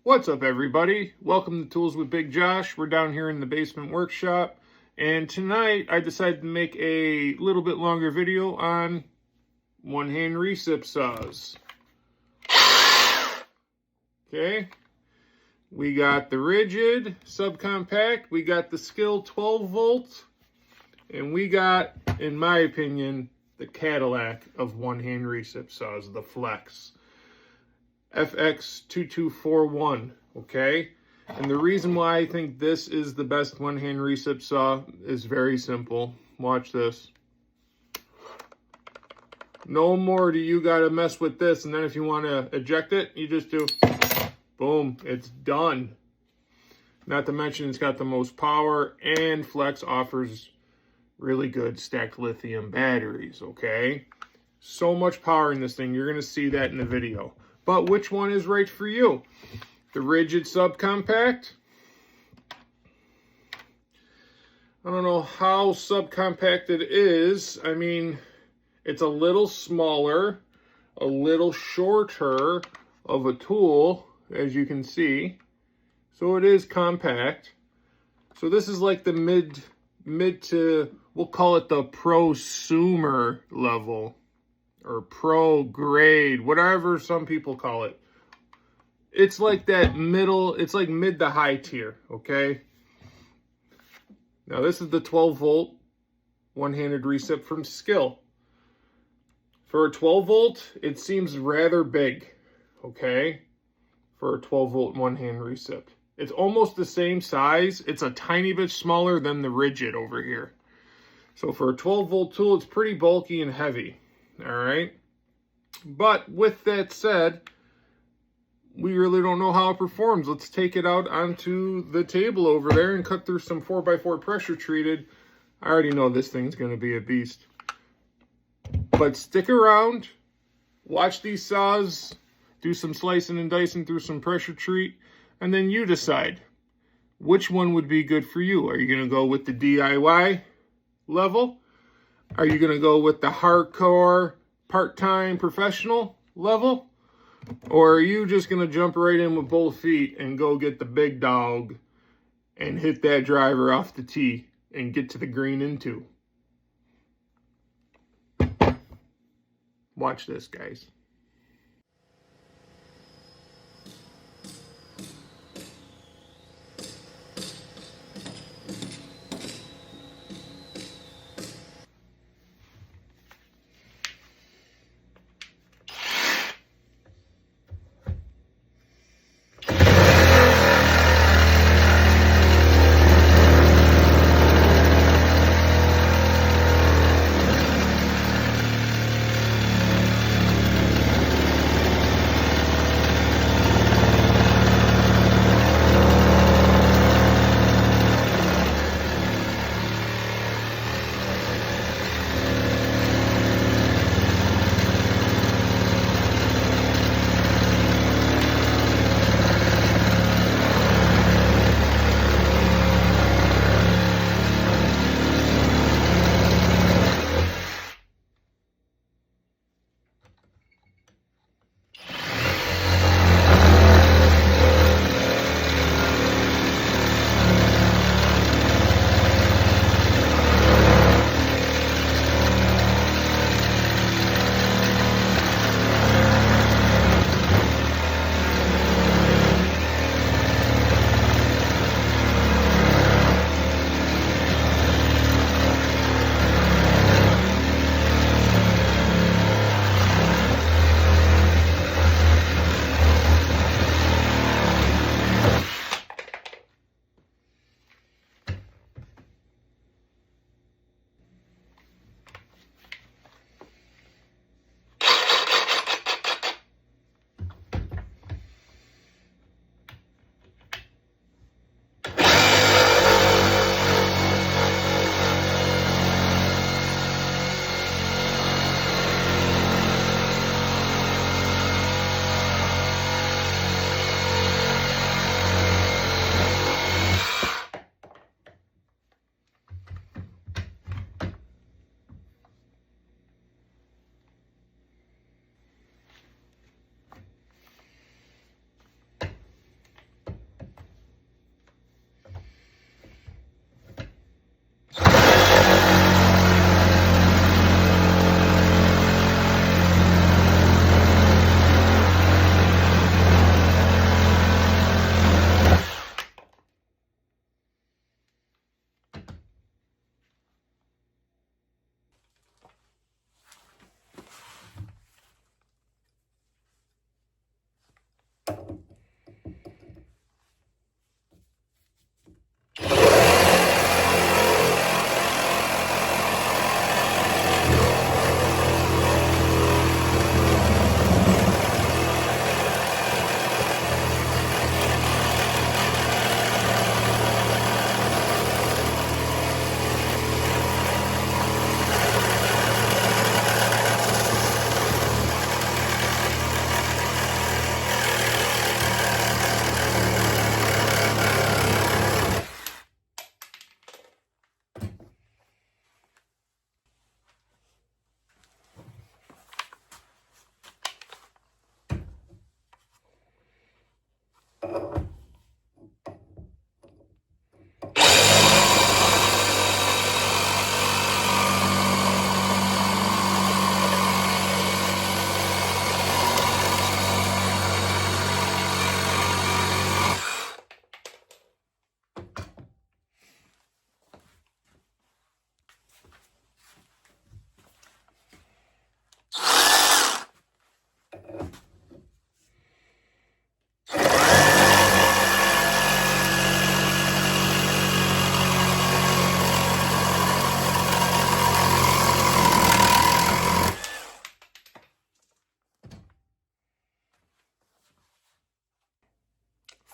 What's up, everybody? Welcome to Tools with Big Josh. We're down here in the basement workshop, and tonight I decided to make a little bit longer video on one-hand recip saws. Okay, we got the rigid subcompact, we got the Skill 12 volt, and we got, in my opinion, the Cadillac of one-hand recip saws, the Flex. FX2241, okay? And the reason why I think this is the best one-hand recip saw is very simple. Watch this. No more do you gotta mess with this, and then if you wanna eject it, you just do, boom, it's done. Not to mention it's got the most power, and Flex offers really good stacked lithium batteries, okay? So much power in this thing, you're gonna see that in the video. But which one is right for you? The rigid subcompact? I don't know how subcompact it is. I mean, it's a little smaller, a little shorter of a tool, as you can see. So it is compact. So this is like the mid to, we'll call it the prosumer level. Or pro grade, whatever some people call it. It's like that middle, it's like mid to high tier, okay? Now this is the 12 volt one-handed recip from Skill. For a 12 volt, it seems rather big, okay? For a 12 volt one-hand recip. It's almost the same size. It's a tiny bit smaller than the rigid over here. So for a 12 volt tool, it's pretty bulky and heavy. All right, but with that said, we really don't know how it performs. Let's take it out onto the table over there and cut through some 4x4 pressure treated. I already know this thing's going to be a beast. But stick around, watch these saws, do some slicing and dicing through some pressure treat, and then you decide which one would be good for you. Are you going to go with the DIY level? Are you going to go with the hardcore, part-time, professional level? Or are you just going to jump right in with both feet and go get the big dog and hit that driver off the tee and get to the green in two? Watch this, guys.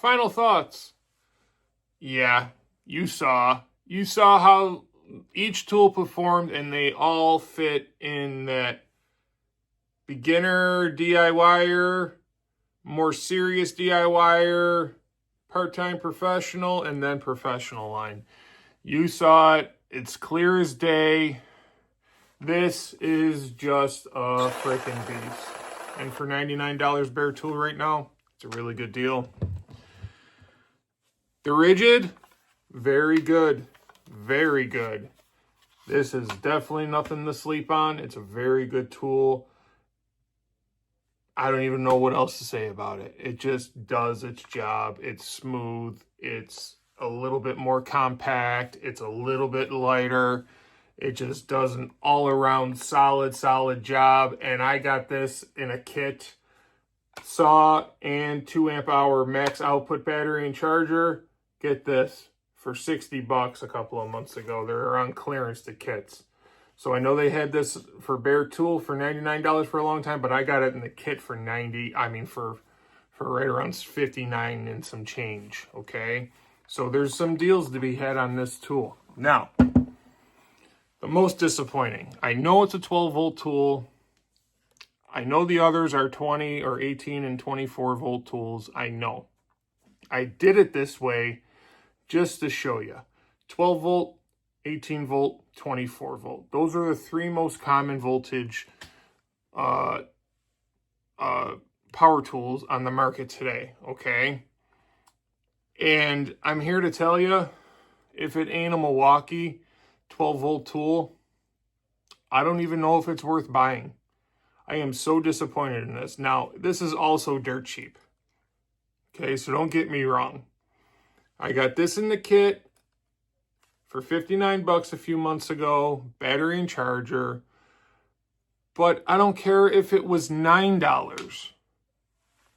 Final thoughts. Yeah, you saw how each tool performed, and they all fit in that beginner DIYer, more serious DIYer, part-time professional, and then professional line. You saw it. It's clear as day. This is just a freaking beast. And for $99 bare tool right now, it's a really good deal. The rigid, very good. Very good. This is definitely nothing to sleep on. It's a very good tool. I don't even know what else to say about it. It just does its job. It's smooth. It's a little bit more compact. It's a little bit lighter. It just does an all-around solid job. And I got this in a kit. Saw and 2 amp hour max output battery and charger. Get this for $60 a couple of months ago. They're on clearance to kits. So I know they had this for bare tool for $99 for a long time, but I got it in the kit for for right around $59 and some change, okay? So there's some deals to be had on this tool. Now, the most disappointing. I know it's a 12 volt tool. I know the others are 20 or 18 and 24 volt tools. I know. I did it this way just to show you. 12 volt, 18 volt, 24 volt. Those are the 3 most common voltage power tools on the market today, okay? And I'm here to tell you, if it ain't a Milwaukee 12 volt tool, I don't even know if it's worth buying. I am so disappointed in this. Now, this is also dirt cheap. Okay, so don't get me wrong. I got this in the kit for $59 a few months ago, battery and charger. But I don't care if it was $9.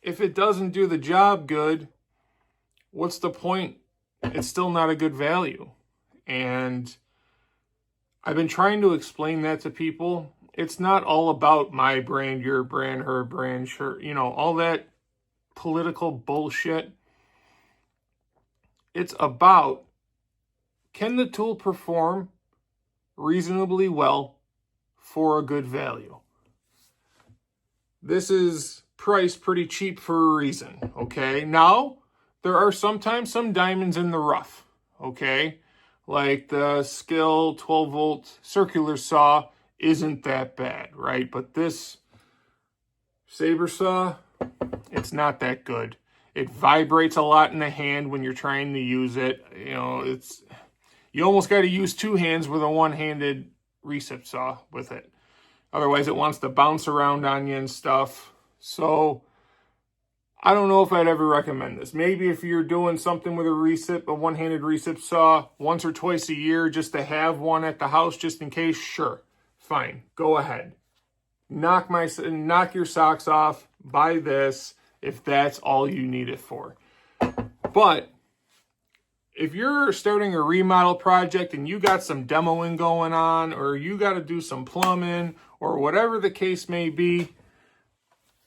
If it doesn't do the job good, what's the point? It's still not a good value. And I've been trying to explain that to people. It's not all about my brand, your brand, her brand, sure, you know, all that political bullshit. It's about, can the tool perform reasonably well for a good value? This is priced pretty cheap for a reason, okay? Now, there are sometimes some diamonds in the rough, okay? Like the Skill 12 volt circular saw isn't that bad, right? But this saber saw, it's not that good. It vibrates a lot in the hand when you're trying to use it. You know, you almost got to use 2 hands with a one-handed recip saw with it. Otherwise, it wants to bounce around on you and stuff. So, I don't know if I'd ever recommend this. Maybe if you're doing something with a one-handed recip saw, once or twice a year, just to have one at the house, just in case, sure, fine, go ahead. Knock your socks off, buy this, if that's all you need it for. But if you're starting a remodel project and you got some demoing going on, or you got to do some plumbing, or whatever the case may be,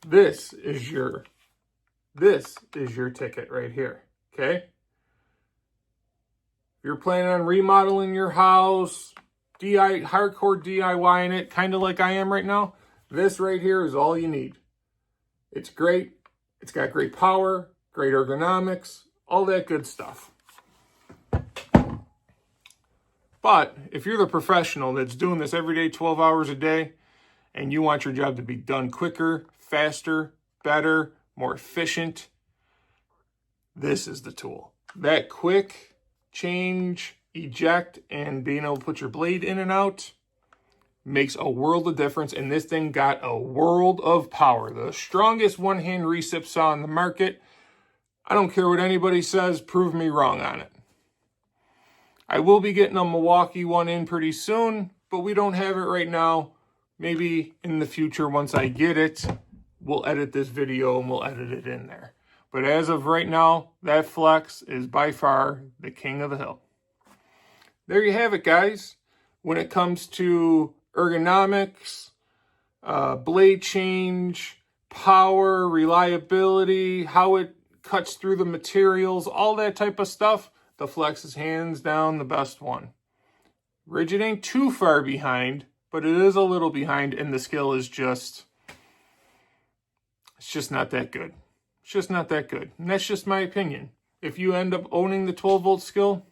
this is your ticket right here, okay? If you're planning on remodeling your house, hardcore DIYing it, kind of like I am right now, this right here is all you need. It's great. It's got great power, great ergonomics, all that good stuff. But if you're the professional that's doing this every day, 12 hours a day, and you want your job to be done quicker, faster, better, more efficient, this is the tool. That quick change, eject, and being able to put your blade in and out makes a world of difference, and this thing got a world of power. The strongest one-hand recip saw on the market. I don't care what anybody says, prove me wrong on it. I will be getting a Milwaukee one in pretty soon, but we don't have it right now. Maybe in the future, once I get it, we'll edit this video and we'll edit it in there. But as of right now, that Flex is by far the king of the hill. There you have it, guys. When it comes to ergonomics, blade change, power, reliability, how it cuts through the materials, all that type of stuff, the Flex is hands down the best one. Rigid ain't too far behind, but it is a little behind, and the skill is just, it's just not that good. It's just not that good. And that's just my opinion. If you end up owning the 12-volt skill,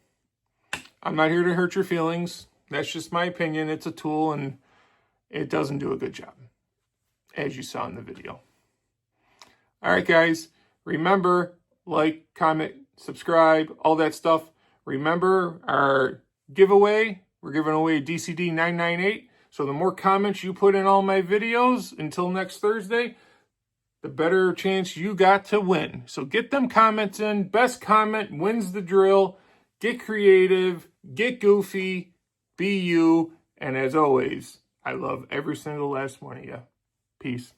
I'm not here to hurt your feelings. That's just my opinion. It's a tool, and it doesn't do a good job, as you saw in the video. All right, guys. Remember, like, comment, subscribe, all that stuff. Remember our giveaway. We're giving away a DCD 998. So the more comments you put in all my videos until next Thursday, the better chance you got to win. So get them comments in. Best comment wins the drill. Get creative. Get goofy. Be you. And as always, I love every single last one of you. Peace.